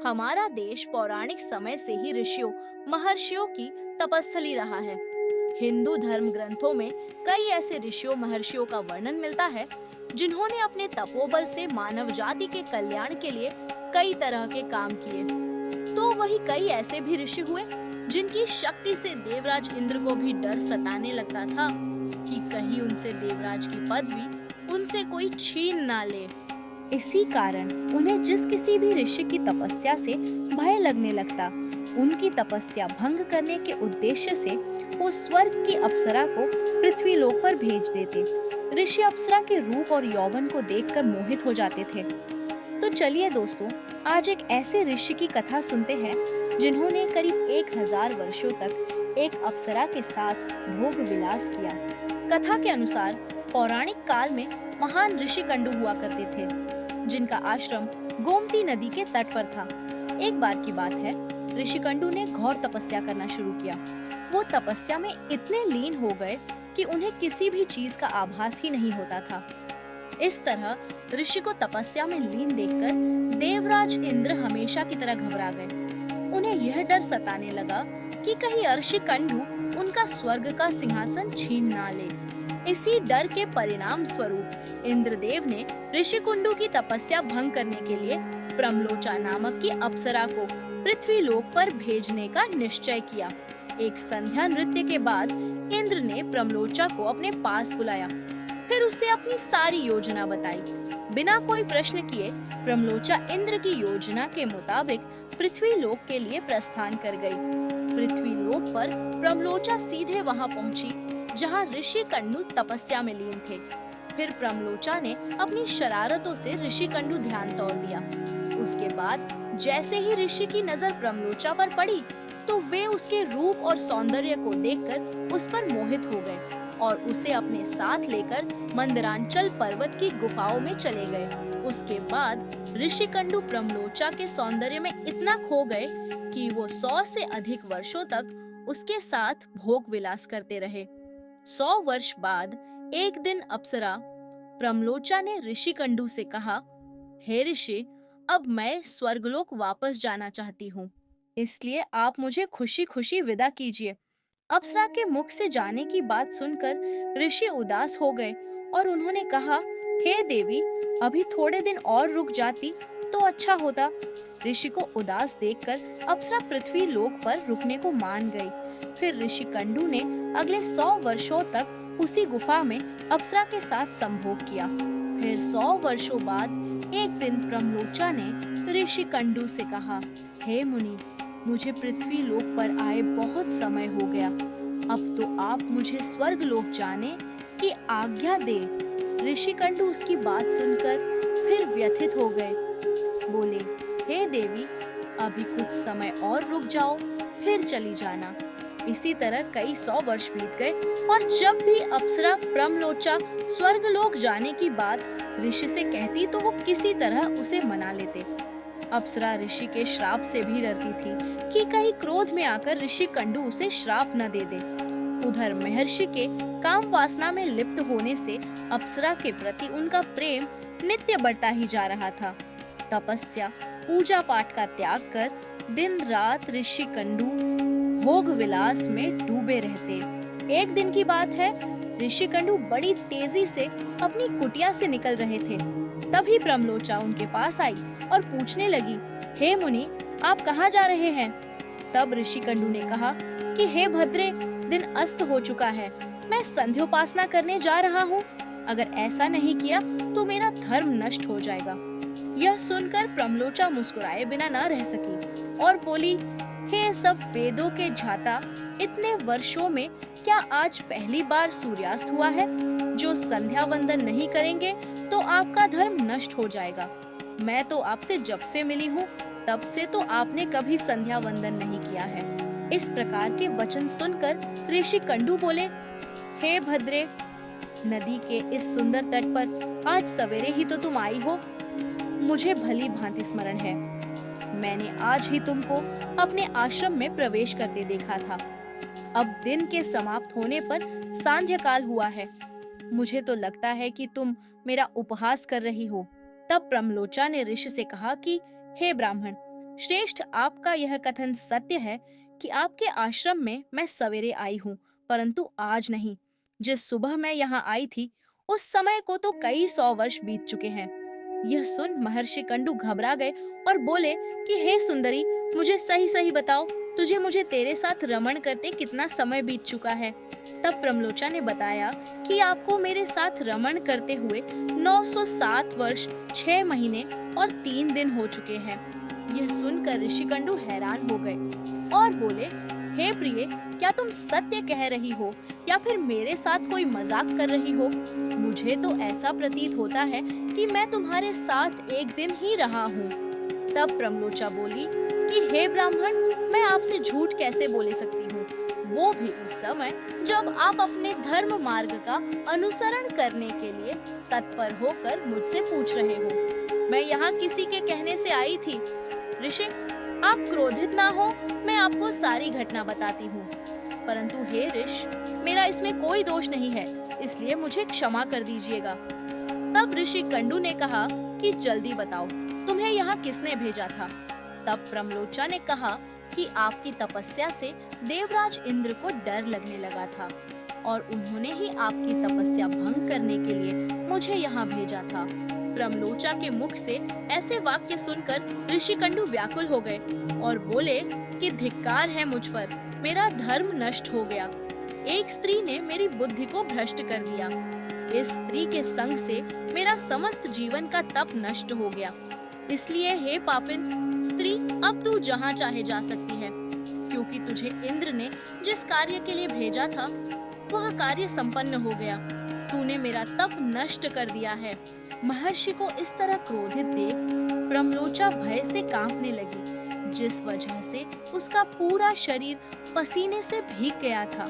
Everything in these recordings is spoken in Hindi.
हमारा देश पौराणिक समय से ही ऋषियों महर्षियों की तपस्थली रहा है। हिंदू धर्म ग्रंथों में कई ऐसे ऋषियों महर्षियों का वर्णन मिलता है जिन्होंने अपने तपोबल से मानव जाति के कल्याण के लिए कई तरह के काम किए। तो वही कई ऐसे भी ऋषि हुए जिनकी शक्ति से देवराज इंद्र को भी डर सताने लगता था कि कहीं उनसे देवराज की पदवी उनसे कोई छीन ना ले। इसी कारण उन्हें जिस किसी भी ऋषि की तपस्या से भय लगने लगता, उनकी तपस्या भंग करने के उद्देश्य से वो स्वर्ग की अप्सरा को पृथ्वी लोक पर भेज देते। ऋषि अप्सरा के रूप और यौवन को देखकर मोहित हो जाते थे। तो चलिए दोस्तों, आज एक ऐसे ऋषि की कथा सुनते हैं जिन्होंने करीब 1000 वर्षों तक एक अप्सरा के साथ भोग विलास किया। कथा के अनुसार पौराणिक काल में महान ऋषि कंडू हुआ करते थे, जिनका आश्रम गोमती नदी के तट पर था। एक बार की बात है, ऋषि कंडू ने घोर तपस्या करना शुरू किया। वो तपस्या में इतने लीन हो गए कि उन्हें किसी भी चीज का आभास ही नहीं होता था। इस तरह ऋषि को तपस्या में लीन देखकर देवराज इंद्र हमेशा की तरह घबरा गए। उन्हें यह डर सताने लगा कि कहीं ऋषि कंडू उनका स्वर्ग का सिंहासन छीन ना ले। इसी डर के परिणाम स्वरूप इंद्रदेव ने ऋषि कुंडू की तपस्या भंग करने के लिए प्रमलोचा नामक की अप्सरा को पृथ्वी लोक पर भेजने का निश्चय किया। एक संध्या नृत्य के बाद इंद्र ने प्रमलोचा को अपने पास बुलाया, फिर उसे अपनी सारी योजना बताई। बिना कोई प्रश्न किए प्रमलोचा इंद्र की योजना के मुताबिक पृथ्वी लोक के लिए प्रस्थान कर गई। पृथ्वी लोक पर प्रमलोचा सीधे वहां पहुंची जहां ऋषि कंडू तपस्या में लीन थे। फिर प्रमलोचा ने अपनी शरारतों से ऋषि कंडू ध्यान तोड़ दिया। उसके बाद जैसे ही ऋषि की नजर प्रमलोचा पर पड़ी, तो वे उसके रूप और सौंदर्य को देखकर उस पर मोहित हो गए और उसे अपने साथ लेकर मंदरांचल पर्वत की गुफाओं में चले गए। उसके बाद ऋषि कंडू प्रमलोचा के सौंदर्य में इतना खो गए कि वो 100 से अधिक वर्षों तक उसके साथ भोग विलास करते रहे। 100 वर्ष बाद एक दिन अप्सरा प्रमलोचा ने ऋषि कंडू से कहा, हे ऋषि, अब मैं स्वर्गलोक वापस जाना चाहती हूँ, इसलिए आप मुझे खुशी खुशी विदा कीजिए। अप्सरा के मुख से जाने की बात सुनकर ऋषि उदास हो गए और उन्होंने कहा, हे देवी, अभी थोड़े दिन और रुक जाती तो अच्छा होता। ऋषि को उदास देखकर अप्सरा पृथ्वी लोक पर रुकने को मान गई। फिर ऋषि कंडू ने अगले 100 वर्षों तक उसी गुफा में अप्सरा के साथ संभोग किया। फिर 100 वर्षों बाद एक दिन प्रमलोचा ने ऋषि कंडू से कहा, हे मुनि, मुझे पृथ्वी लोक पर आए बहुत समय हो गया। अब तो आप मुझे स्वर्ग लोक जाने की आज्ञा दे। ऋषि कंडू उसकी बात सुनकर फिर व्यथित हो गए। बोले, हे देवी, अभी कुछ समय और रुक जाओ, फिर चली जाना। इसी तरह कई 100 वर्ष बीत गए और जब भी अप्सरा प्रमलोचा स्वर्गलोक जाने की बात ऋषि से कहती तो वो किसी तरह उसे मना लेते। अप्सरा ऋषि के श्राप से भी डरती थी कि कहीं क्रोध में आकर ऋषि कंडू उसे श्राप न दे दे। उधर महर्षि के काम वासना में लिप्त होने से अप्सरा के प्रति उनका प्रेम नित्य बढ़ता ही जा रहा था। तपस्या पूजा पाठ का त्याग कर दिन रात ऋषि कंडू भोग विलास में डूबे रहते। एक दिन की बात है, ऋषि कंडू बड़ी तेजी से अपनी कुटिया से निकल रहे थे। तभी प्रमलोचा उनके पास आई और पूछने लगी, हे मुनि, आप कहाँ जा रहे हैं? तब ऋषि कंडू ने कहा कि हे भद्रे, दिन अस्त हो चुका है, मैं संध्योपासना करने जा रहा हूँ। अगर ऐसा नहीं किया तो मेरा धर्म नष्ट हो जाएगा। यह सुनकर प्रमलोचा मुस्कुराए बिना न रह सकी और बोली, हे सब वेदों के झाता, इतने वर्षों में क्या आज पहली बार सूर्यास्त हुआ है? जो संध्या वंदन नहीं करेंगे तो आपका धर्म नष्ट हो जाएगा। मैं तो आपसे जब से मिली हूँ तब से तो आपने कभी संध्या वंदन नहीं किया है। इस प्रकार के वचन सुनकर ऋषि कंडू बोले, हे भद्रे, नदी के इस सुंदर तट पर आज सवेरे ही तो तुम आई हो। मुझे भली भांति स्मरण है, मैंने आज ही तुमको अपने आश्रम में प्रवेश करते देखा था। अब दिन के समाप्त होने पर सांध्य काल हुआ है। मुझे तो लगता है कि तुम मेरा उपहास कर रही हो। तब प्रमलोचा ने ऋषि से कहा कि हे ब्राह्मण, श्रेष्ठ, आपका यह कथन सत्य है कि आपके आश्रम में मैं सवेरे आई हूँ, परंतु आज नहीं। जिस सुबह मैं यहाँ आई थी, उस समय को तो कई 100 वर्ष बीत चुके हैं। यह सुन महर्षि कंडू घबरा गए और बोले कि हे सुंदरी, मुझे सही सही बताओ, तुझे मुझे तेरे साथ रमण करते कितना समय बीत चुका है। तब प्रमलोचा ने बताया कि आपको मेरे साथ रमण करते हुए 907 वर्ष 6 महीने और 3 दिन हो चुके हैं। यह सुनकर ऋषिकंडू हैरान हो गए और बोले, हे प्रिय, क्या तुम सत्य कह रही हो या फिर मेरे साथ कोई मजाक कर रही हो? मुझे तो ऐसा प्रतीत होता है कि मैं तुम्हारे साथ एक दिन ही रहा हूँ। तब प्रमलोचा बोली कि हे ब्राह्मण, मैं आपसे झूठ कैसे बोले सकती हूँ, वो भी उस समय जब आप अपने धर्म मार्ग का अनुसरण करने के लिए तत्पर होकर मुझसे पूछ रहे हो। मैं यहाँ किसी के कहने से आई थी। ऋषि, आप क्रोधित ना हो, मैं आपको सारी घटना बताती हूँ। परंतु हे ऋषि, मेरा इसमें कोई दोष नहीं है, इसलिए मुझे क्षमा कर दीजिएगा। तब ऋषि कंडू ने कहा कि जल्दी बताओ, तुम्हें यहाँ किसने भेजा था? तब प्रमलोचा ने कहा कि आपकी तपस्या से देवराज इंद्र को डर लगने लगा था और उन्होंने ही आपकी तपस्या भंग करने के लिए मुझे यहाँ भेजा था। प्रमलोचा के मुख से ऐसे वाक्य सुनकर ऋषिकंडू व्याकुल हो गए और बोले कि धिक्कार है मुझ पर, मेरा धर्म नष्ट हो गया। एक स्त्री ने मेरी बुद्धि को भ्रष्ट कर दिया। इस स्त्री के संग से मेरा समस्त जीवन का तप नष्ट हो गया। इसलिए हे पापिन स्त्री, अब तू जहाँ चाहे जा सकती है, क्योंकि तुझे इंद्र ने जिस कार्य के लिए भेजा था वह कार्य संपन्न हो गया। तूने मेरा तप नष्ट कर दिया है। महर्षि को इस तरह क्रोधित देख प्रमलोचा भय से कांपने लगी, जिस वजह से उसका पूरा शरीर पसीने से भीग गया था।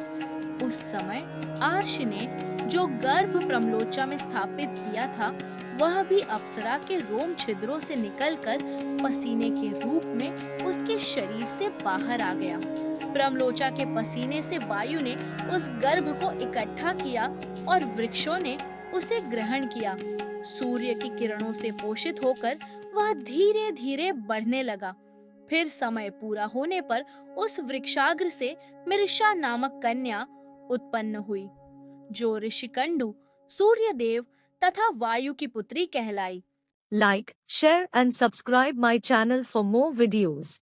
उस समय आर्ष ने जो गर्भ प्रमलोचा में स्थापित किया था, वह भी अप्सरा के रोम छिद्रों से निकलकर पसीने के रूप में उसके शरीर से बाहर आ गया। प्रमलोचा के पसीने से वायु ने उस गर्भ को इकट्ठा किया और वृक्षों ने उसे ग्रहण किया। सूर्य की किरणों से पोषित होकर वह धीरे धीरे बढ़ने लगा। फिर समय पूरा होने पर उस वृक्षाग्र से मृषा नामक कन्या उत्पन्न हुई, जो ऋषिकंडू, सूर्यदेव तथा वायु की पुत्री कहलाई। Like, share and subscribe my channel for more videos.